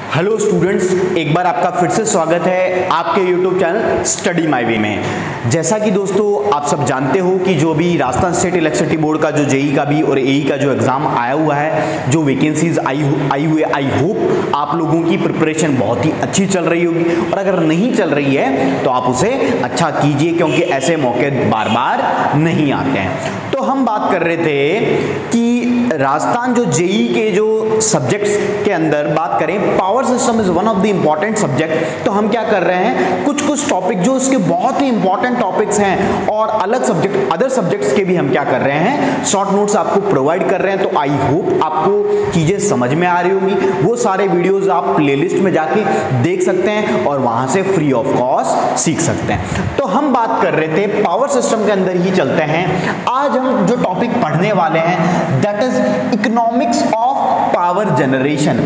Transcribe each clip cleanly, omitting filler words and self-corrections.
Hello students, एक बार आपका फिर से स्वागत है आपके YouTube channel study my way में। जैसा कि दोस्तों आप सब जानते हो कि जो भी राजस्थान स्टेट इलेक्ट्रिसिटी बोर्ड का जो जेई का भी और एई का जो एग्ज़ाम आया हुआ है, जो वैकेंसीज आई हुई है, आई होप आप लोगों की प्रिपरेशन बहुत ही अच्छी चल रही होगी। और अगर नहीं चल रही है तो आप उसे अच्छा कीजिए, क्योंकि ऐसे मौके बार बार नहीं आते हैं। तो हम बात कर रहे थे कि राजस्थान जो जेई के जो सब्जेक्ट्स के अंदर बात करें, power system is one of the important subject. तो हम क्या कर रहे हैं, कुछ टॉपिक जो इसके बहुत ही इंपॉर्टेंट टॉपिक्स हैं और अलग सब्जेक्ट अदर सब्जेक्ट्स के भी हम क्या कर रहे हैं, शॉर्ट नोट्स आपको प्रोवाइड कर रहे हैं। तो आई होप आपको चीजें समझ में आ रही होंगी। वो सारे वीडियोज आप प्लेलिस्ट में जाके देख सकते हैं और वहां से फ्री ऑफ कॉस्ट सीख सकते हैं। तो हम बात कर रहे थे पावर सिस्टम के अंदर ही चलते हैं। आज हम जो टॉपिक पढ़ने वाले हैं that is economics of power generation.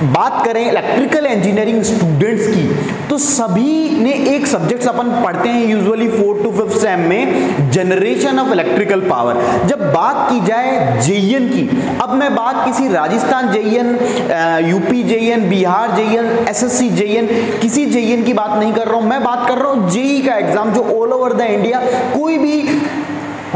बात करें इलेक्ट्रिकल इंजीनियरिंग स्टूडेंट्स की, तो सभी ने एक सब्जेक्ट अपन पढ़ते हैं usually 4th to 5th same में, जनरेशन ऑफ इलेक्ट्रिकल पावर। जब बात की जाए जेईएन की, अब मैं बात किसी Rajasthan JEN, UP JEN, Bihar JEN, SSC JEN, किसी जेईएन की बात नहीं कर रहा हूं। मैं बात कर रहा हूं जेई का एग्जाम जो ऑल ओवर द इंडिया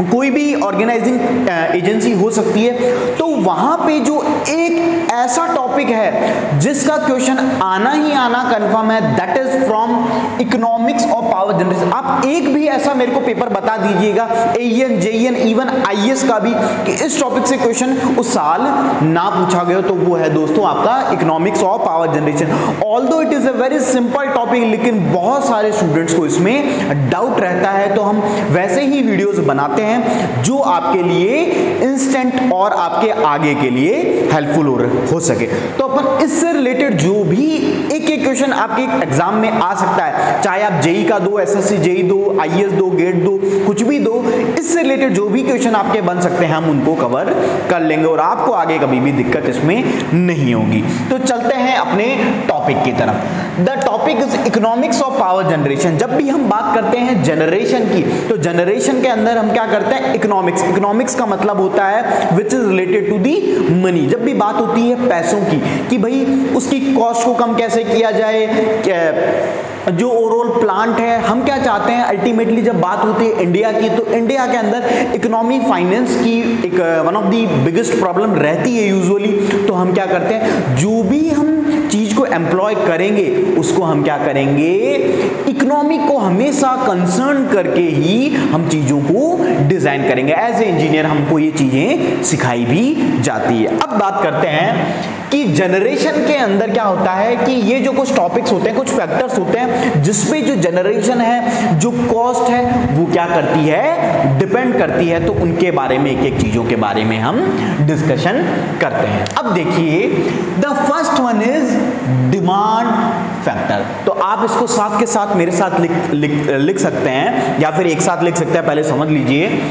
कोई भी ऑर्गेनाइजिंग एजेंसी हो सकती है। तो वहां पे जो एक ऐसा टॉपिक है जिसका क्वेश्चन आना ही आना कंफर्म है, that is from economics of power generation. आप एक भी ऐसा मेरे को पेपर बता दीजिएगा, एईएन, जेईएन, इवन आईएएस का भी, कि इस टॉपिक से क्वेश्चन उस साल ना पूछा गया, तो वो है दोस्तों आपका economics of power generation. Although it is a very simple topic, लेकिन बहुत सारे स्टूडेंट्स को इसमें डाउट रहता है। तो हम वैसे ही वीडियोज बनाते हैं जो आपके लिए इंस्टेंट और आपके आगे के लिए हेल्पफुल हो सके। तो अपन इससे रिलेटेड जो भी एक क्वेश्चन आपके एग्जाम में आ सकता है, चाहे आप जेई का दो, एसएससी जेई दो, आईएएस दो, गेट दो, कुछ भी दो, इससे रिलेटेड जो भी क्वेश्चन आपके बन सकते हैं हम उनको कवर कर लेंगे और आपको आगे कभी भी दिक्कत इसमें नहीं होगी। तो चलते हैं अपने टॉपिक की तरफ। The topic is economics of power generation. जब भी हम बात करते हैं जनरेशन की, तो जनरेशन के अंदर हम क्या करते हैं, इकोनॉमिक्स का मतलब होता है which is related to the money. जब भी बात होती है पैसों की, कि भाई उसकी कॉस्ट को कम कैसे किया जाए, जो ओवरऑल प्लांट है, हम क्या चाहते हैं अल्टीमेटली। जब बात होती है इंडिया की, तो इंडिया के अंदर इकोनॉमी फाइनेंस की एक one of the biggest problem रहती है यूजुअली। तो हम क्या करते हैं, जो भी हम चीज को एम्प्लॉय करेंगे उसको हम क्या करेंगे, इकोनॉमी को हमेशा कंसर्न करके ही हम चीजों को डिजाइन करेंगे। एज ए इंजीनियर हमको ये चीजें सिखाई भी जाती है। अब बात करते हैं कि जनरेशन के अंदर क्या होता है, कि ये जो कुछ टॉपिक्स होते हैं, कुछ फैक्टर्स होते हैं जिसपे जो जनरेशन है, जो कॉस्ट है, वो क्या करती है, डिपेंड करती है। तो उनके बारे में एक एक चीजों के बारे में हम डिस्कशन करते हैं। अब देखिए, the first one is demand factor. तो आप इसको साथ के साथ मेरे साथ लिख सकते हैं या फिर एक साथ लिख सकते हैं, पहले समझ लीजिए।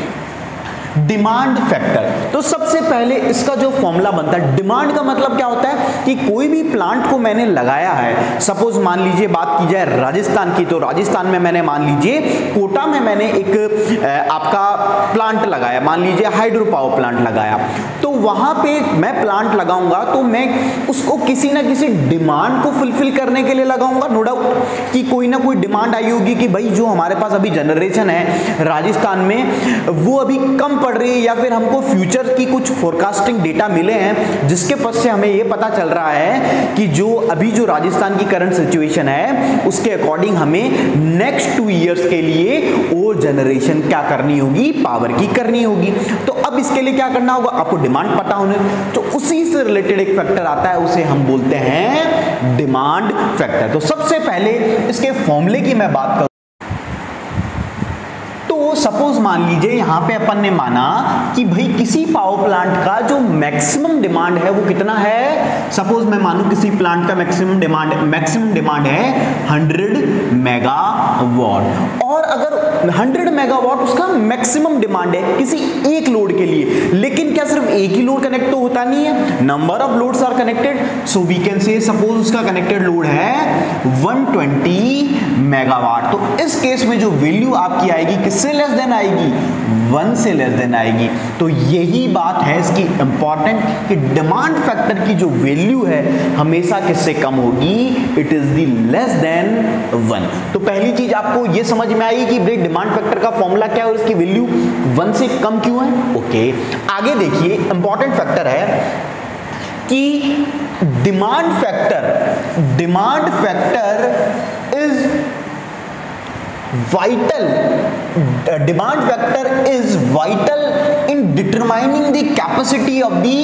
डिमांड फैक्टर, तो सबसे पहले इसका जो फॉर्मूला बनता है, डिमांड का मतलब क्या होता है कि कोई भी प्लांट को मैंने लगाया है, सपोज मान लीजिए बात की जाए राजस्थान की, तो राजस्थान में मैंने मान लीजिए कोटा में मैंने एक आपका प्लांट लगाया, मान लीजिए हाइड्रो पावर प्लांट लगाया। तो वहां पे मैं प्लांट लगाऊंगा तो मैं उसको किसी ना किसी डिमांड को फुलफिल करने के लिए लगाऊंगा। नो डाउट कि कोई ना कोई डिमांड आई होगी कि भाई जो हमारे पास अभी जनरेशन है राजस्थान में वो अभी कम पड़ रही है, या फिर हमको फ्यूचर की कुछ फोरकास्टिंग डेटा मिले हैं जिसके पद से हमें ये पता चल रहा है कि जो अभी जो राजस्थान की करंट सिचुएशन है उसके अकॉर्डिंग हमें नेक्स्ट 2 इयर्स के लिए और जनरेशन क्या करनी होगी, पावर की करनी होगी। तो अब इसके लिए क्या करना होगा, आपको डिमांड पता होने, तो उसी से रिलेटेड एक फैक्टर आता है, उसे हम बोलते हैं डिमांड फैक्टर। तो सबसे पहले इसके फॉर्मूले की मैं बात करूं, सपोज मान लीजिए यहां पे अपन ने माना कि भाई किसी पावर प्लांट का जो मैक्सिमम डिमांड है वो कितना है। सपोज मैं मानूं किसी प्लांट का मैक्सिमम डिमांड है 100 मेगावाट, और अगर 100 मेगावाट उसका मैक्सिमम डिमांड है किसी एक लोड के लिए, लेकिन क्या सिर्फ एक ही लोड कनेक्ट तो होता नहीं है, number of loads are connected. So we can say suppose उसका कनेक्टेड लोड है 120 मेगावाट। तो इस केस में जो वैल्यू आपकी आएगी किससे लेस देन आएगी, 1 से लेस देन आएगी। तो यही बात है इसकी इंपॉर्टेंट कि डिमांड फैक्टर की जो वैल्यू है हमेशा किससे कम होगी, it is the less than 1। तो पहली चीज आपको ये समझ में आई कि भाई डिमांड फैक्टर का फॉर्मूला क्या है और इसकी वैल्यू 1 से कम क्यों है। ओके, आगे देखिए इंपॉर्टेंट फैक्टर है कि demand factor is vital, demand factor is vital in determining the capacity of the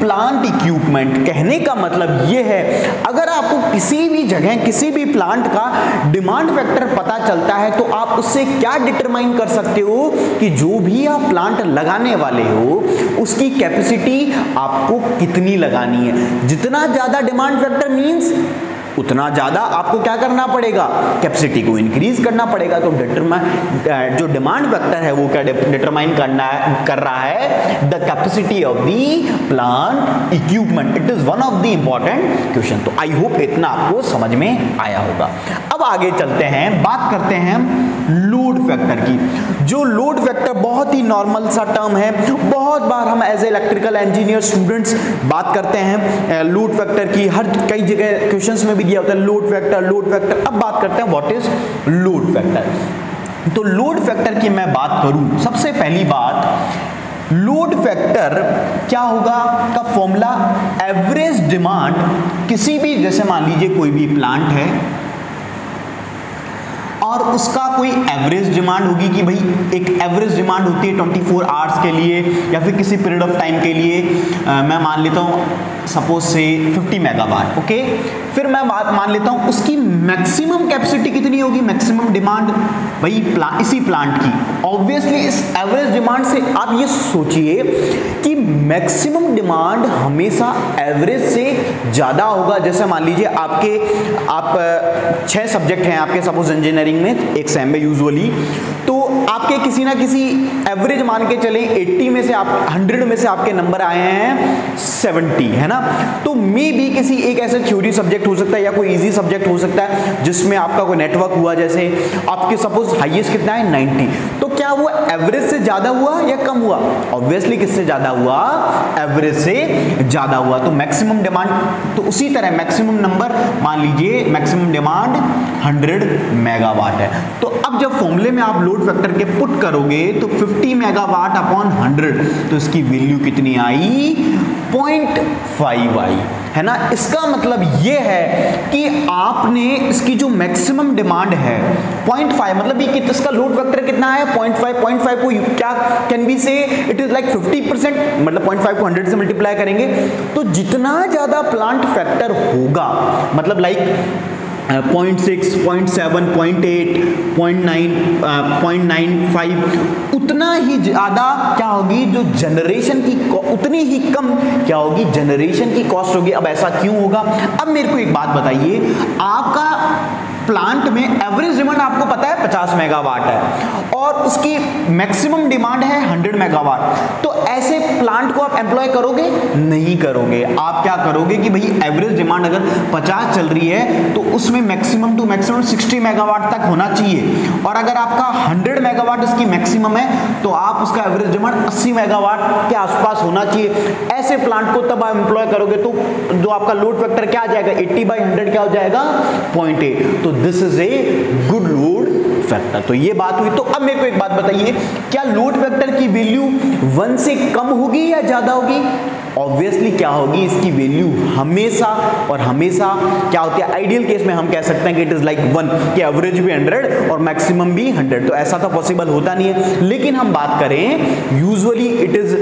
plant equipment। कहने का मतलब ये है, अगर आपको किसी भी जगह किसी भी प्लांट का डिमांड फैक्टर पता चलता है तो आप उससे क्या डिटरमाइन कर सकते हो कि जो भी आप प्लांट लगाने वाले हो उसकी कैपेसिटी आपको कितनी लगानी है। जितना ज्यादा डिमांड फैक्टर मींस उतना ज्यादा आपको क्या करना पड़ेगा, कैपेसिटी को इंक्रीज करना पड़ेगा। तो जो डिमांड फैक्टर है वो क्या डिटरमाइन कर रहा है, the capacity of the plant equipment. It is one of the important question. तो आई होप इतना आपको समझ में आया होगा। अब आगे चलते हैं, बात करते हैं लोड फैक्टर की। जो लोड फैक्टर बहुत ही नॉर्मल सा टर्म है, बहुत बार हम as a electrical engineer students बात करते हैं लोड फैक्टर की, हर कई जगह क्वेश्चंस में भी दिया होता है लोड फैक्टर। अब बात करते हैं व्हाट इज लोड फैक्टर। तो लोड फैक्टर की मैं बात करूं, सबसे पहली बात लोड फैक्टर क्या होगा का फॉर्मूला, एवरेज डिमांड किसी भी, जैसे मान लीजिए कोई भी प्लांट है और उसका कोई एवरेज डिमांड होगी कि भाई एक एवरेज डिमांड होती है 24 आवर्स के लिए या फिर किसी पीरियड ऑफ टाइम के लिए। मैं मान लेता हूँ सपोज से 50 मेगावाट। ओके, फिर मैं मान लेता हूँ उसकी मैक्सिमम कैपेसिटी कितनी होगी, मैक्सिमम डिमांड भाई इसी प्लांट की। ऑब्वियसली इस एवरेज डिमांड से आप ये सोचिए कि मैक्सिमम डिमांड हमेशा एवरेज से ज्यादा होगा। जैसे मान लीजिए आप 6 सब्जेक्ट हैं आपके सपोज इंजीनियरिंग में एक सेम में यूजुअली, तो आपके किसी ना किसी एवरेज मान के चले 80 में से आप 100 में से आपके नंबर आए हैं 70, है ना। तो मे भी किसी एक ऐसे थ्योरी सब्जेक्ट हो सकता है या कोई इजी सब्जेक्ट हो सकता है जिसमें आपका कोई नेटवर्क हुआ, जैसे आपके सपोज हाईएस्ट कितना है 90, तो क्या वो एवरेज से ज्यादा हुआ या कम हुआ, ऑब्वियसली किससे ज्यादा हुआ, एवरेज से ज्यादा हुआ। तो मैक्सिमम डिमांड, तो उसी तरह मैक्सिमम नंबर मान लीजिए मैक्सिमम डिमांड 100 मेगावाट है। तो अब जब फॉर्मूले में आप लोड फैक्टर के पुट करोगे तो 50 मेगावाट अपॉन 100, तो इसकी वैल्यू कितनी आई, 0.5 आई, है ना। इसका मतलब ये है कि आपने इसकी जो मैक्सिमम डिमांड है 0.5, मतलब ये इसका लोड फैक्टर कितना है 0.5 को क्या कैन बी से इट इज लाइक 50%, मतलब 0.5 को 100 से मल्टीप्लाई करेंगे तो जितना ज्यादा प्लांट फैक्टर होगा, मतलब लाइक 0.6, 0.7, 0.8, 0.9, 0.95, उतना ही ज्यादा क्या होगी जो जनरेशन की, उतनी ही कम क्या होगी जनरेशन की कॉस्ट होगी। अब ऐसा क्यों होगा, अब मेरे को एक बात बताइए, आपका प्लांट में एवरेज डिमांड आपको पता है 50 मेगावाट है और उसकी मैक्सिमम डिमांड है 100 मेगावाट, तो ऐसे प्लांट को आप एम्प्लॉय करोगे, नहीं करोगे। आप क्या करोगे कि भाई एवरेज डिमांड अगर 50 चल रही है तो उसमें मैक्सिमम टू मैक्सिमम 60 मेगावाट तक होना चाहिए, और अगर आपका 100 मेगावाट इसकी मैक्सिमम है तो आप उसका एवरेज डिमांड 80 मेगावाट के आसपास होना चाहिए। ऐसे प्लांट को तब आप एम्प्लॉय करोगे तो जो आपका लोड फैक्टर क्या आ जाएगा, 80/100 क्या हो जाएगा, 0.8। तो this is a good load factor. तो ये बात हुई। तो अब मेरे को एक बात बताइए, क्या लोड फैक्टर की वैल्यू 1 से कम होगी या ज्यादा होगी, ऑब्वियसली क्या होगी, इसकी वैल्यू हमेशा और हमेशा क्या होती है, आइडियल केस में हम कह सकते हैं कि इट इज लाइक 1, कि एवरेज भी 100 और मैक्सिमम भी 100। तो ऐसा तो पॉसिबल होता नहीं है, लेकिन हम बात करें usually it is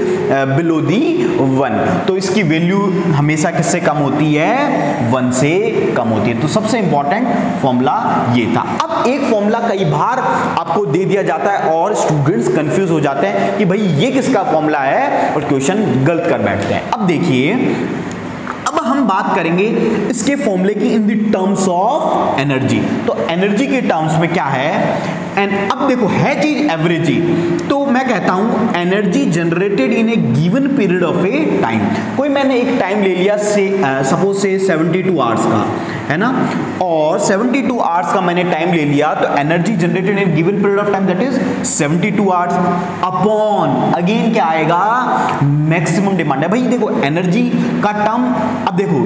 below the 1, तो इसकी वैल्यू हमेशा किससे कम होती है, 1 से कम होती है। तो सबसे इंपॉर्टेंट फॉर्मूला ये था। अब एक फॉर्मूला कई बार आपको दे दिया जाता है और स्टूडेंट्स कंफ्यूज हो जाते हैं कि भाई ये किसका फॉर्मूला है और क्वेश्चन गलत कर बैठते हैं। अब देखिए, अब हम बात करेंगे इसके फॉर्मूले की in the terms of energy. तो एनर्जी के टर्म्स में क्या है, एंड अब देखो है चीज एवरेज ही, तो मैं कहता हूं energy generated in A given period of A time. कोई मैंने एक टाइम ले लिया से सपोज से 72 आवर्स का, है ना, और 72 आवर्स का मैंने टाइम ले लिया, तो energy generated in given period of time that is 72 hours upon again क्या आएगा, मैक्सिमम डिमांड है। भाई देखो एनर्जी का टर्म, अब देखो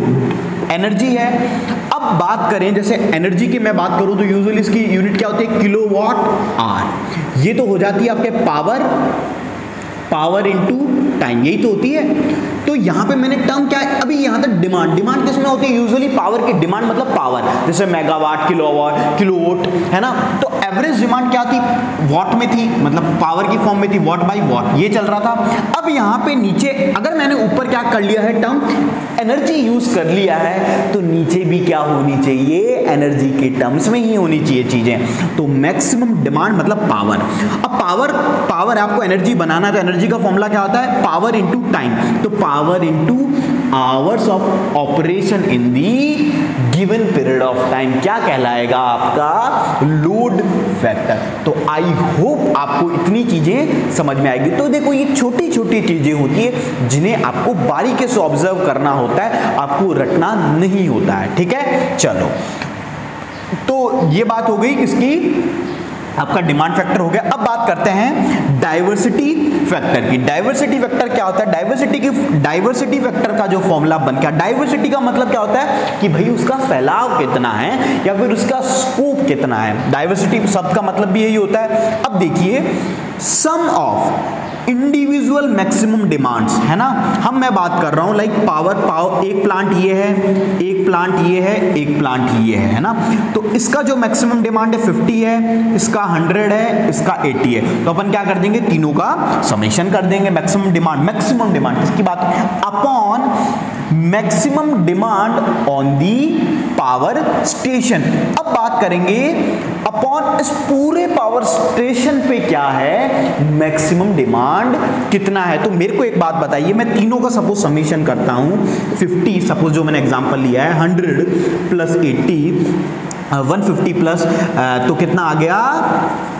एनर्जी है, अब बात करें जैसे एनर्जी की मैं बात करूं तो यूजुअली इसकी यूनिट क्या होती है, किलोवाट आवर। ये तो हो जाती है आपके पावर इनटू टाइम, यही तो होती है। तो यहां पे मैंने टर्म क्या है, अभी यहां तक डिमांड किसमें होती है, यूजुअली पावर की डिमांड मतलब पावर, जैसे मेगावाट, किलोवाट, किलोवोल्ट, है ना। तो एवरेज डिमांड क्या थी, वॉट में थी, मतलब पावर की फॉर्म में थी, वॉट बाई वॉट ये चल रहा था। अब यहां पे नीचे अगर मैंने ऊपर क्या कर लिया है, टर्म एनर्जी यूज कर लिया है, तो नीचे भी क्या होनी चाहिए, एनर्जी के टर्म्स में ही होनी चाहिए चीजें। तो मैक्सिमम डिमांड मतलब पावर। अब पावर आपको एनर्जी बनाना है, तो एनर्जी का फॉर्मूला क्या होता है, पावर इनटू टाइम, तो power into hours of operation in the given period of time क्या कहलाएगा, आपका लोड फैक्टर। तो आई होप आपको इतनी चीजें समझ में आएगी। तो देखो ये छोटी छोटी चीजें होती है जिन्हें आपको बारीकी से ऑब्जर्व करना होता है, आपको रटना नहीं होता है, ठीक है। चलो तो ये बात हो गई किसकी, आपका डिमांड फैक्टर हो गया। अब बात करते हैं डाइवर्सिटी फैक्टर की। डाइवर्सिटी फैक्टर क्या होता है, डाइवर्सिटी फैक्टर का जो फॉर्मूला बन गया, डाइवर्सिटी का मतलब क्या होता है कि भाई उसका फैलाव कितना है या फिर उसका स्कोप कितना है। डाइवर्सिटी शब्द का मतलब भी यही होता है। अब देखिए सम ऑफ इंडिविजुअल मैक्सिमम डिमांड्स, है ना, मैं बात कर रहा हूं लाइक पावर, एक प्लांट ये है, एक प्लांट ये है, एक प्लांट ये है ना। तो इसका जो मैक्सिमम डिमांड है 50 है, इसका 100 है, इसका 80 है, तो अपन क्या कर देंगे, तीनों का समेशन कर देंगे। मैक्सिमम डिमांड किसकी बात, upon maximum demand on the power station. अब बात करेंगे अपॉन इस पूरे पावर स्टेशन पे क्या है, मैक्सिमम डिमांड कितना है। तो मेरे को एक बात बताइए, मैं तीनों का सपोज समेशन करता हूं, 50 सपोज जो मैंने एग्जांपल लिया है, 100 प्लस 80 150 प्लस तो कितना आ गया,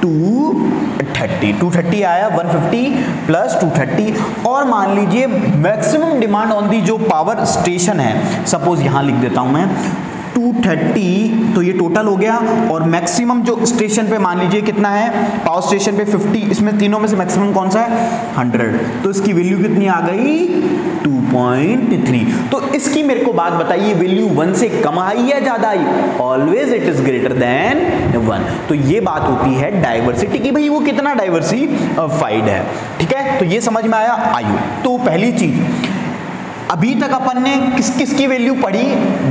230 आया, 150 प्लस 230। और मान लीजिए मैक्सिमम डिमांड ऑन दी जो पावर स्टेशन है, सपोज यहां लिख देता हूं मैं 230, तो ये टोटल हो गया। और मैक्सिमम जो स्टेशन पे मान लीजिए कितना है, पावर स्टेशन पे 50, इसमें तीनों में से मैक्सिमम कौन सा है, 100, तो इसकी वैल्यू कितनी आ गई, 2.3। तो इसकी मेरे को बात बताइए, वैल्यू 1 से कम आई या ज्यादा आई, always it is greater than 1। तो ये बात होती है डाइवर्सिटी की, भाई वो कितना डाइवर्सिफाइड है, ठीक है। तो ये समझ में आया। आयु तो पहली चीज, अभी तक अपन ने किस की वैल्यू पढ़ी,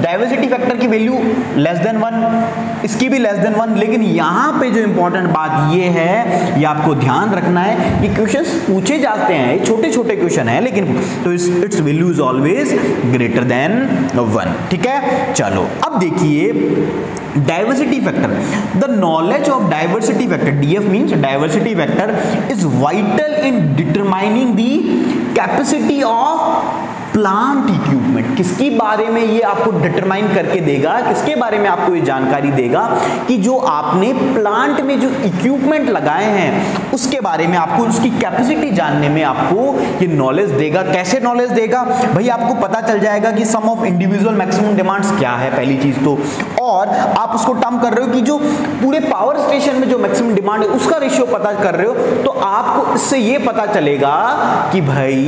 डाइवर्सिटी फैक्टर की वैल्यू लेस देन 1, इसकी भी लेस देन 1। लेकिन यहां पे जो इंपॉर्टेंट बात ये है, ये आपको ध्यान रखना है, ये क्वेश्चंस पूछे जाते हैं, छोटे छोटे क्वेश्चन है लेकिन, तो it's value is always greater than 1, ठीक है। चलो अब देखिए diversity factor, the knowledge of diversity factor, DF means diversity factor is vital in determining the capacity of plant equipment. किसके बारे में ये आपको डिटरमाइन करके देगा, किसके बारे में आपको ये जानकारी देगा कि जो आपने प्लांट में जो इक्विपमेंट लगाए हैं उसके बारे में, आपको उसकी कैपेसिटी जानने में आपको ये नॉलेज देगा। कैसे नॉलेज देगा भाई, आपको पता चल जाएगा कि सम ऑफ इंडिविजुअल मैक्सिमम डिमांड्स क्या है पहली चीज तो, और आप उसको टर्म कर रहे हो कि जो पूरे पावर स्टेशन में जो मैक्सिमम डिमांड है उसका रेशियो पता कर रहे हो, तो आपको इससे ये पता चलेगा कि भाई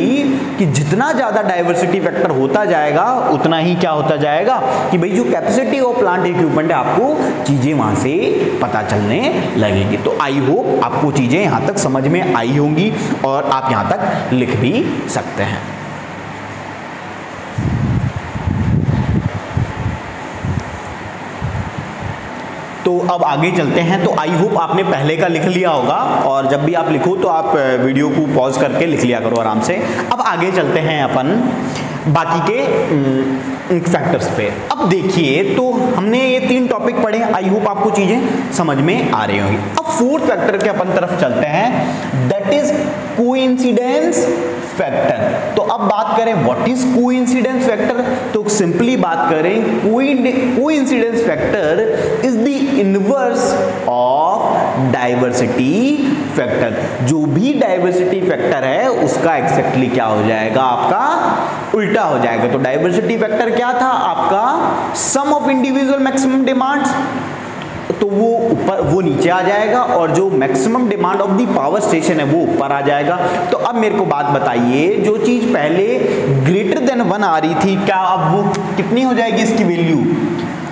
कि जितना ज्यादा डाइवर्सिटी फैक्टर होता जाएगा उतना ही क्या होता जाएगा कि भाई जो कैपेसिटी ऑफ प्लांट इक्विपमेंट है, आपको चीजें वहां से पता चलने लगेगी। तो आई होप आपको चीजें यहां तक समझ में आई होंगी और आप यहां तक लिख भी सकते हैं। तो अब आगे चलते हैं। तो आई होप आपने पहले का लिख लिया होगा, और जब भी आप लिखो तो आप वीडियो को पॉज करके लिख लिया करो आराम से। अब आगे चलते हैं अपन बाकी के फैक्टर्स पे। अब देखिए तो हमने ये 3 टॉपिक पढ़े, आई होप आपको चीजें समझ में आ रही होंगी। अब 4th फैक्टर के अपन तरफ चलते हैं, दैट इज कोइंसिडेंस फैक्टर। तो अब बात करें व्हाट इज कोइंसिडेंस फैक्टर, तो सिंपली बात करें coincidence factor is the inverse of diversity factor. जो भी डाइवर्सिटी फैक्टर है उसका एग्जैक्टली क्या हो जाएगा, आपका उल्टा हो जाएगा। तो डाइवर्सिटी फैक्टर क्या था आपका, सम ऑफ इंडिविजुअल मैक्सिमम डिमांड्स, तो वो ऊपर वो नीचे आ जाएगा, और जो maximum demand of the power station है वो ऊपर आ जाएगा। तो अब मेरे को बात बताइए, जो चीज पहले ग्रेटर देन 1 आ रही थी, क्या अब वो कितनी हो जाएगी इसकी वैल्यू,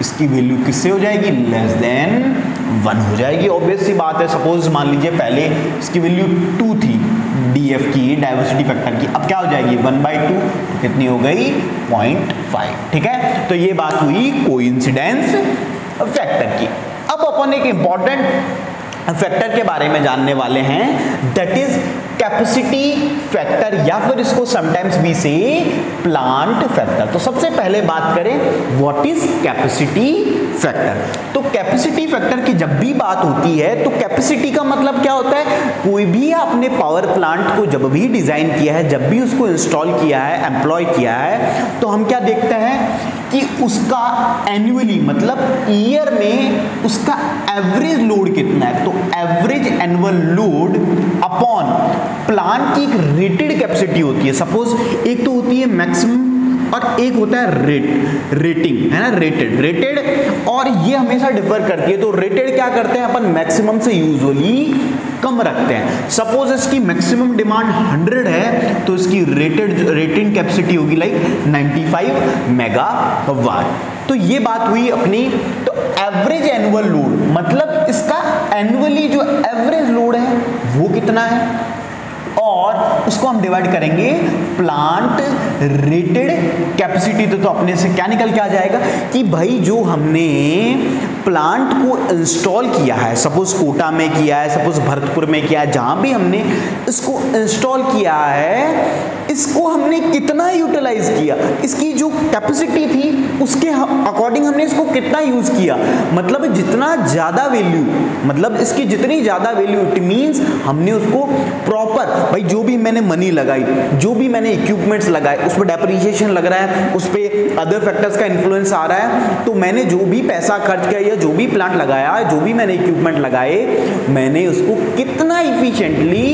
इसकी वैल्यू किससे हो जाएगी, लेस देन 1 हो जाएगी। ऑब्वियस सी बात है। सपोज मान लीजिए पहले इसकी वैल्यू 2 थी DF की, डाइवर्सिटी फैक्टर की, अब क्या हो जाएगी 1/2, कितनी हो गई 0.5। ठीक है, तो ये बात हुई कोइंसिडेंस फैक्टर की। अब अपन एक इंपॉर्टेंट फैक्टर के बारे में जानने वाले हैं, दैट इज कैपेसिटी फैक्टर, या फिर इसको समटाइम्स वी से प्लांट फैक्टर। तो सबसे पहले बात करें व्हाट इज कैपेसिटी फैक्टर। तो कैपेसिटी फैक्टर की जब भी बात होती है तो कैपेसिटी का मतलब क्या होता है, कोई भी आपने पावर प्लांट को जब भी डिजाइन किया है, जब भी उसको इंस्टॉल किया है, एम्प्लॉय किया है, तो हम क्या देखते हैं कि उसका एनुअली मतलब ईयर में उसका एवरेज लोड कितना है। तो average annual load upon plant की एक रेटेड कैपेसिटी होती है। सपोज एक तो होती है मैक्सिमम और एक होता है रेटिंग, है ना, रेटेड, और ये हमेशा डिफर करती है। तो रेटेड क्या करते हैं अपन, मैक्सिमम से यूजुअली कम रखते हैं। सपोज इसकी मैक्सिमम डिमांड 100 है, तो इसकी रेटेड कैपेसिटी होगी लाइक 95 मेगावाट। तो ये बात हुई अपनी। तो एवरेज एनुअल लोड मतलब इसका एनुअली जो एवरेज लोड है वो कितना है, और उसको हम डिवाइड करेंगे प्लांट रेटेड कैपेसिटी। तो अपने से क्या निकल के आ जाएगा कि भाई जो हमने प्लांट को इंस्टॉल किया है, सपोज कोटा में किया है, सपोज भरतपुर में किया है, जहां भी हमने इसको इंस्टॉल किया है, इसको हमने कितना यूटिलाइज किया, इसकी जो कैपेसिटी थी उसके अकॉर्डिंग हमने इसको कितना यूज किया। मतलब जितना ज्यादा वैल्यू, मतलब इसकी जितनी ज्यादा वैल्यू, इट मींस हमने उसको प्रॉपर, भाई जो भी मैंने मनी लगाई, जो भी मैंने इक्विपमेंट्स लगाए, उस पर डेप्रिसिएशन लग रहा है, उस पर अदर फैक्टर्स का इन्फ्लुएंस आ रहा है, तो मैंने जो भी पैसा खर्च किया या जो भी प्लांट लगाया, जो भी मैंने इक्विपमेंट लगाए, मैंने उसको कितना इफिशिएंटली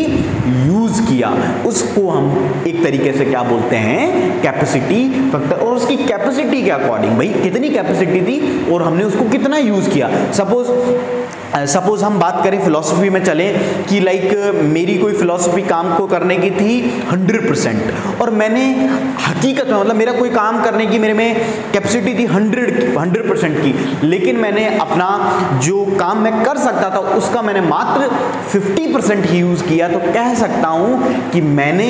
यूज किया, उसको हम एक तरीके से क्या बोलते हैं, कैपेसिटी फैक्टर। और उसकी कैपेसिटी के अकॉर्डिंग, भाई कितनी कैपेसिटी थी और हमने उसको कितना यूज किया। सपोज हम बात करें फिलॉसफी में चलें कि लाइक मेरी कोई फिलॉसफी काम को करने की थी 100%, और मैंने हकीकत में मतलब मेरा कोई काम करने की मेरे में कैपेसिटी थी 100% की, लेकिन मैंने अपना जो काम मैं कर सकता था उसका मैंने मात्र 50% ही यूज किया। तो कह सकता हूं कि मैंने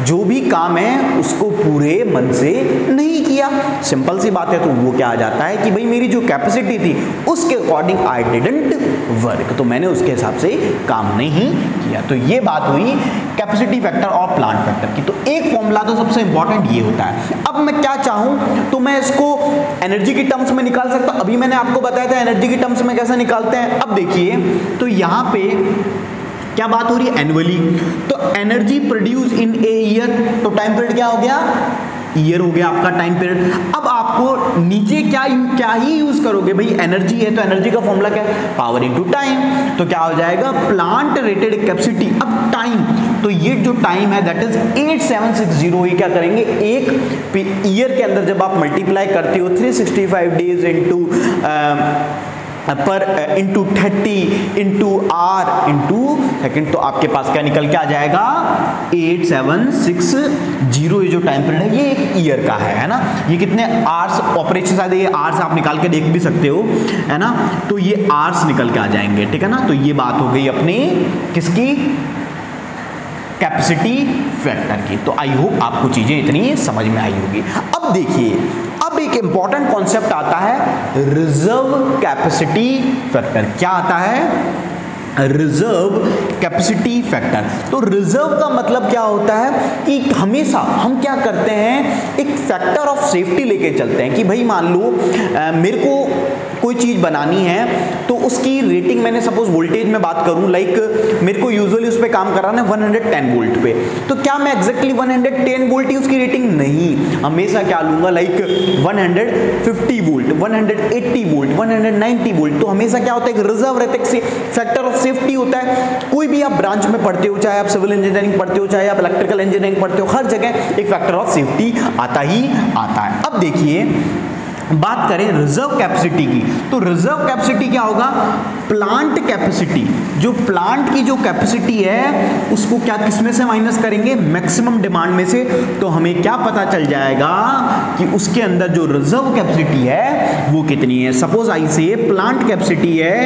जो भी काम है उसको पूरे मन से नहीं किया। सिंपल सी बात है। तो वो क्या आ जाता है कि भाई मेरी जो कैपेसिटी थी उसके अकॉर्डिंग आई डिडंट वर्क, तो मैंने उसके हिसाब से काम नहीं किया। तो ये बात हुई कैपेसिटी फैक्टर और प्लांट फैक्टर की। तो एक फॉर्मूला तो सबसे इंपॉर्टेंट ये होता है। अब मैं क्या चाहूं तो मैं इसको एनर्जी की टर्म्स में निकाल सकता हूं। अभी मैंने आपको बताया था एनर्जी की टर्म्स में कैसे निकालते हैं। अब देखिए, तो यहां पे क्या बात हो रही है, एनुअली। तो energy produce in a year, तो टाइम पीरियड क्या हो गया, ईयर हो गया आपका टाइम पीरियड। अब आपको नीचे क्या ही यूज करोगे, भाई एनर्जी है तो एनर्जी का फॉर्मूला क्या है, पावर इनटू टाइम। तो क्या हो जाएगा, प्लांट रेटेड कैपेसिटी। अब टाइम, तो ये जो टाइम है दैट इज 8760। ये क्या करेंगे, एक ईयर के अंदर जब आप मल्टीप्लाई करते हो 365 डेज इंटू पर into 30 into hour into second, तो आपके पास क्या निकल के आ जाएगा 8760। ये जो टाइम पीरियड है ये एक ईयर का है ना। ये कितने आवर्स ऑपरेशन, शायद ये आवर्स आप निकाल के देख भी सकते हो, है ना। तो ये आवर्स निकल के आ जाएंगे, ठीक है ना। तो ये बात हो गई अपनी किसकी, कैपेसिटी फैक्टर की। तो आई होप आपको चीजें इतनी समझ में आई होगी। अब देखिए, अब एक इंपॉर्टेंट कॉन्सेप्ट आता है रिजर्व कैपेसिटी फैक्टर। क्या आता है, रिजर्व कैपेसिटी फैक्टर। तो रिजर्व का मतलब क्या होता है कि हमेशा हम क्या करते हैं, एक फैक्टर ऑफ सेफ्टी लेके चलते हैं कि भाई मान लो मेरे को कोई चीज बनानी है तो उसकी रेटिंग मैंने सपोज वोल्टेज में बात करूं, लाइक मेरे को यूजुअली उस पर काम कराना है 110 वोल्ट पे, तो क्या मैं एग्जैक्टली 110 वोल्ट ही उसकी रेटिंग? नहीं, हमेशा क्या लूंगा, लाइक 150 वोल्ट, 180 वोल्ट, 190 वोल्ट। तो हमेशा क्या होता है, एक रिजर्व रहता है, फैक्टर ऑफ सेफ्टी होता है। कोई भी आप ब्रांच में पढ़ते हो, चाहे आप सिविल इंजीनियरिंग पढ़ते हो, चाहे आप इलेक्ट्रिकल इंजीनियरिंग पढ़ते हो, हर जगह एक फैक्टर ऑफ सेफ्टी आता ही आता है। अब देखिए बात करें रिजर्व कैपेसिटी की, तो रिजर्व कैपेसिटी क्या होगा, प्लांट कैपेसिटी। जो प्लांट की जो कैपेसिटी है उसको क्या किसमें से माइनस करेंगे, मैक्सिमम डिमांड में से। तो हमें क्या पता चल जाएगा कि उसके अंदर जो रिजर्व कैपेसिटी है वो कितनी है। सपोज आई से प्लांट कैपेसिटी है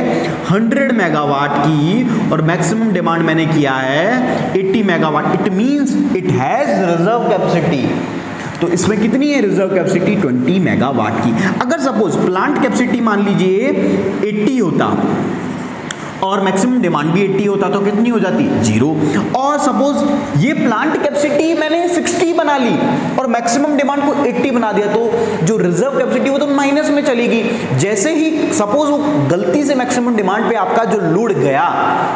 100 मेगावाट की और मैक्सिमम डिमांड मैंने किया है 80 megawatt, it means it has reserve capacity. तो इसमें कितनी है रिजर्व कैपेसिटी, 20 मेगावाट की। अगर सपोज प्लांट कैपेसिटी मान लीजिए 80 होता और मैक्सिमम डिमांड भी 80 होता तो कितनी हो जाती, 0। और सपोज ये प्लांट कैपेसिटी मैंने 60 बना ली और मैक्सिमम डिमांड को 80 बना दिया, तो जो रिजर्व कैपेसिटी वो तो माइनस में चलेगी। जैसे ही सपोज वो गलती से मैक्सिमम डिमांड पे आपका जो लोड गया,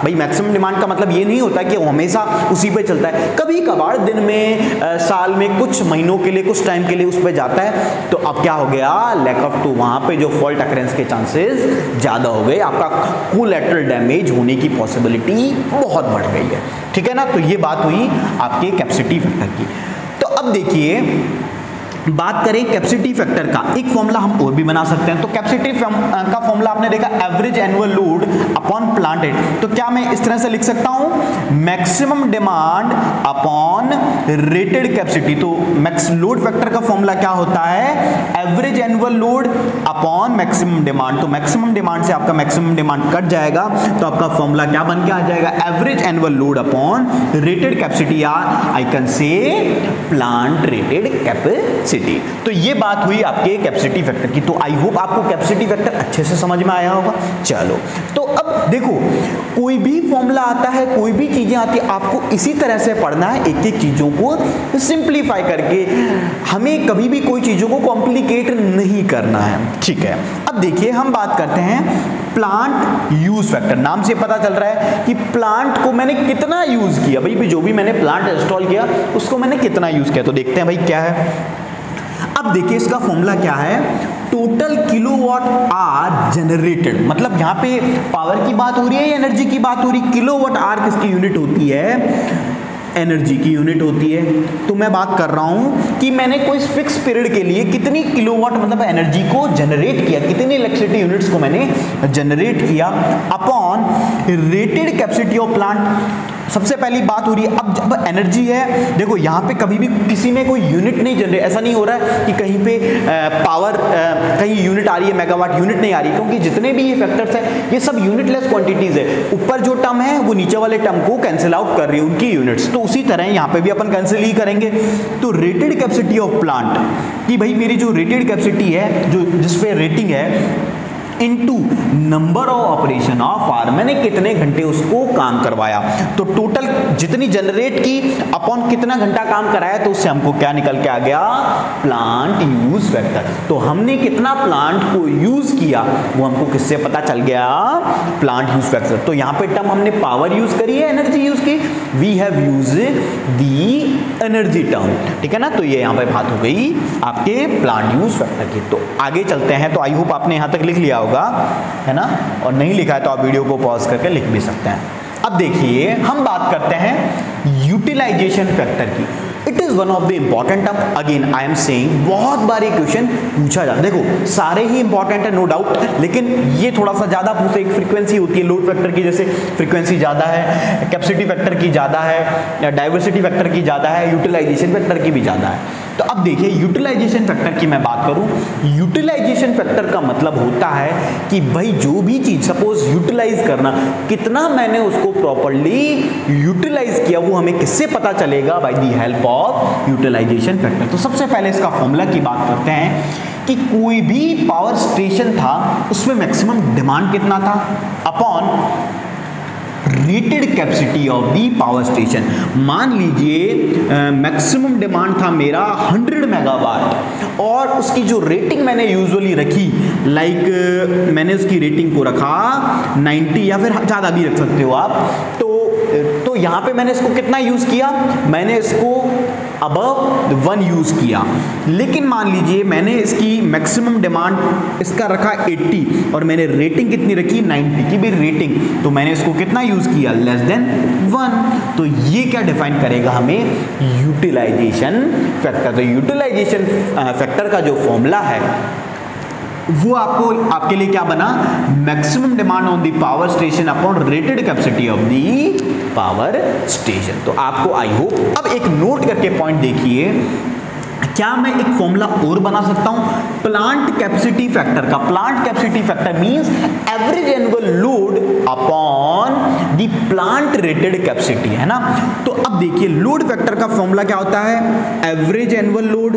भाई मैक्सिमम डिमांड का मतलब ये नहीं होता कि वो हमेशा उसी पे चलता है, कभी कभार दिन में साल में कुछ महीनों के लिए, कुछ टाइम के लिए उस पर जाता है, तो अब क्या हो गया, लैक ऑफ टू, वहां पे जो फॉल्ट अकरेंस के चांसेस ज्यादा हो गए, आपका कोलैटरल डैमेज होने की पॉसिबिलिटी बहुत बढ़ गई है। ठीक है ना, तो ये बात हुई आपके कैपेसिटी फैक्टर की। तो अब देखिए बात करें कैपेसिटी फैक्टर का, एक फॉर्मूला हम और भी बना सकते हैं। तो कैपेसिटी का फॉर्मूला आपने देखा, average annual load upon plant rate. तो क्या मैं इस तरह से लिख सकता हूं, maximum demand upon rated capacity. तो मैक्स लोड फैक्टर का फॉर्मूला क्या होता है, average annual load upon maximum demand. तो मैक्सिमम डिमांड से आपका मैक्सिमम डिमांड कट जाएगा, तो आपका फॉर्मूला क्या बन के आ जाएगा, average annual load upon rated capacity, या I can say plant rated capacity. तो ये बात हुई आपके कैपेसिटी फैक्टर की। तो आई होप आपको कैपेसिटी फैक्टर अच्छे से समझ में आया होगा। चलो, तो अब देखो कोई भी फॉर्मूला आता है, कोई भी चीजें आती है, आपको इसी तरह से पढ़ना है, एक एक चीजों को सिंप्लीफाई करके। हमें कभी भी कोई चीजों को कॉम्प्लिकेट नहीं करना है। ठीक है, अब देखिए हम बात करते हैं प्लांट यूज फैक्टर। नाम से पता चल रहा है कि प्लांट को मैंने कितना यूज किया, भाई जो भी मैंने प्लांट इंस्टॉल किया उसको मैंने कितना यूज किया। तो देखते हैं भाई क्या है। अब देखिए इसका फॉर्मूला क्या है, टोटल किलोवाट आवर जनरेटेड, मतलब यहां पे पावर की बात हो रही है या एनर्जी की बात हो रही है। किलोवाट आवर किसकी यूनिट होती है, एनर्जी की यूनिट होती है। तो मैं बात कर रहा हूं कि मैंने कोई फिक्स पीरियड के लिए कितनी किलोवाट मतलब एनर्जी को जनरेट किया, कितनी इलेक्ट्रिसिटी यूनिट्स को मैंने जनरेट किया, upon rated capacity of plant. सबसे पहली बात हो रही है, अब जब एनर्जी है, देखो यहाँ पे कभी भी किसी में कोई यूनिट नहीं जनरेट, ऐसा नहीं हो रहा है कि कहीं पे पावर कहीं यूनिट आ रही है, मेगावाट यूनिट नहीं आ रही, क्योंकि जितने भी ये फैक्टर्स हैं ये सब यूनिटलेस क्वांटिटीज है। ऊपर जो टर्म है वो नीचे वाले टर्म को कैंसिल आउट कर रही है उनकी यूनिट्स। तो उसी तरह यहाँ पे भी अपन कैंसिल ही करेंगे। तो रेटेड कैपेसिटी ऑफ प्लांट कि भाई मेरी जो रेटेड कैपेसिटी है, जो जिसपे रेटिंग है, into number of operation of hour, मैंने कितने घंटे उसको काम करवाया। तो टोटल जितनी जनरेट की अपॉन कितना घंटा काम कराया, तो उससे हमको क्या निकल के आ गया, प्लांट यूज फैक्टर। तो हमने कितना प्लांट को यूज किया वो हमको किससे पता चल गया, प्लांट यूज फैक्टर। तो यहाँ पे टर्म हमने पावर यूज करी है, एनर्जी यूज की, we have use the energy term. ठीक है ना, तो ये यहाँ पे बात हो गई आपके प्लांट यूज फैक्टर की। तो आगे चलते हैं। तो आई होप आपने यहाँ तक लिख लिया होगा, है ना, और नहीं लिखा है तो आप वीडियो को पॉज करके लिख भी सकते हैं। अब देखिए हम बात करते हैं यूटिलाइजेशन फैक्टर की। It is one of the important term, again I am saying, बहुत बार ये क्वेश्चन पूछा जाता है। देखो सारे ही इंपॉर्टेंट है नो डाउट, लेकिन ये थोड़ा सा ज्यादा पूछे। एक फ्रीक्वेंसी होती है लोड फैक्टर की, जैसे फ्रीक्वेंसी ज्यादा है, कैपेसिटी फैक्टर की ज्यादा है, डाइवर्सिटी फैक्टर की ज्यादा है, यूटिलाइजेशन फैक्टर की भी ज्यादा है। तो अब देखिए यूटिलाइजेशन फैक्टर की मैं बात करूं, यूटिलाइजेशन फैक्टर का मतलब होता है कि भाई जो भी चीज सपोज यूटिलाइज करना, कितना मैंने उसको प्रॉपर्ली यूटिलाइज किया, वो हमें किससे पता चलेगा, by the help of utilization factor. तो सबसे पहले इसका फॉर्मूला की बात करते हैं कि कोई भी पावर स्टेशन था उसमें मैक्सिमम डिमांड कितना था, upon rated capacity of the power station. मान लीजिए मैक्सिमम डिमांड था मेरा 100 मेगावाट और उसकी जो रेटिंग मैंने यूजुअली रखी, लाइक मैंने उसकी रेटिंग को रखा 90 या फिर ज़्यादा भी रख सकते हो आप। तो यहाँ पे मैंने इसको कितना यूज़ किया, मैंने इसको अबव 1 यूज़ किया। लेकिन मान लीजिए मैंने इसकी मैक्सिमम डिमांड इसका रखा 80 और मैंने रेटिंग कितनी रखी 90 की भी रेटिंग, तो मैंने इसको कितना यूज़ किया, लेस देन 1। तो ये क्या डिफाइन करेगा हमें, यूटिलाइजेशन फैक्टर। तो यूटिलाइजेशन फैक्टर का जो फॉर्मूला है वो आपके लिए क्या बना, maximum demand on the power station upon rated capacity of the power station. तो आपको आई होप, अब एक नोट करके पॉइंट देखिए, क्या मैं एक फॉर्मूला और बना सकता हूं प्लांट कैपेसिटी फैक्टर का। Plant capacity factor means average annual load upon the plant rated capacity, है ना। तो अब देखिए लोड फैक्टर का फॉर्मूला क्या होता है, average annual load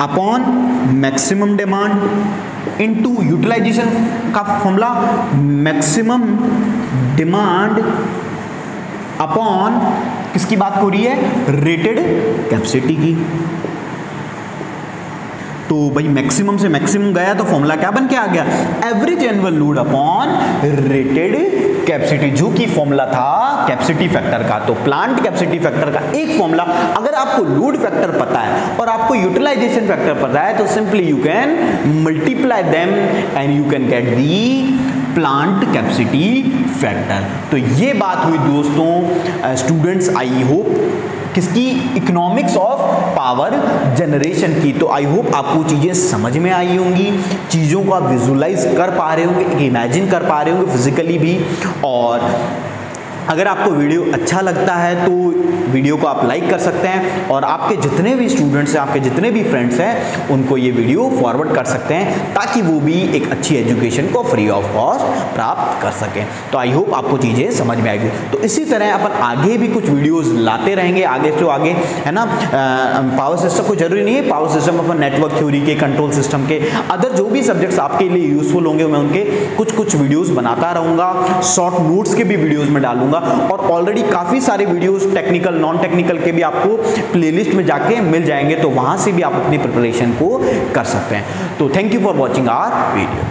upon maximum demand into utilization का फॉर्मूला मैक्सिमम डिमांड अपॉन किसकी बात हो रही है, रेटेड कैपेसिटी की। तो भाई मैक्सिमम से मैक्सिमम गया तो फॉर्मूला क्या बन के आ गया, average annual load upon rated capacity, जो कि फॉर्मूला था कैपेसिटी फैक्टर का। तो प्लांट कैपेसिटी फैक्टर का एक फॉर्मूला, अगर आपको लोड फैक्टर पता है और आपको यूटिलाइजेशन फैक्टर पता है तो simply you can multiply them and you can get the plant capacity factor. तो ये बात हुई दोस्तों स्टूडेंट्स, आई होप किसकी, इकोनॉमिक्स ऑफ पावर जनरेशन की। तो आई होप आपको चीजें समझ में आई होंगी, चीजों को आप विजुलाइज कर पा रहे होंगे, इमेजिन कर पा रहे होंगे फिजिकली भी। और अगर आपको वीडियो अच्छा लगता है तो वीडियो को आप लाइक कर सकते हैं और आपके जितने भी स्टूडेंट्स हैं, आपके जितने भी फ्रेंड्स हैं, उनको ये वीडियो फॉरवर्ड कर सकते हैं ताकि वो भी एक अच्छी एजुकेशन को फ्री ऑफ कॉस्ट प्राप्त कर सकें। तो आई होप आपको चीज़ें समझ में आएगी। तो इसी तरह अपन आगे भी कुछ वीडियोज़ लाते रहेंगे, आगे से आगे, है ना। पावर सिस्टम को जरूरी नहीं है, पावर सिस्टम अपन नेटवर्क थ्योरी के, कंट्रोल सिस्टम के, अदर जो भी सब्जेक्ट्स आपके लिए यूजफुल होंगे मैं उनके कुछ वीडियोज़ बनाता रहूँगा, शॉर्ट नोट्स के भी वीडियोज़ में डालूंगा। और ऑलरेडी काफी सारे वीडियोस टेक्निकल नॉन टेक्निकल के भी आपको प्लेलिस्ट में जाके मिल जाएंगे, तो वहां से भी आप अपनी प्रिपरेशन को कर सकते हैं। तो thank you for watching our video.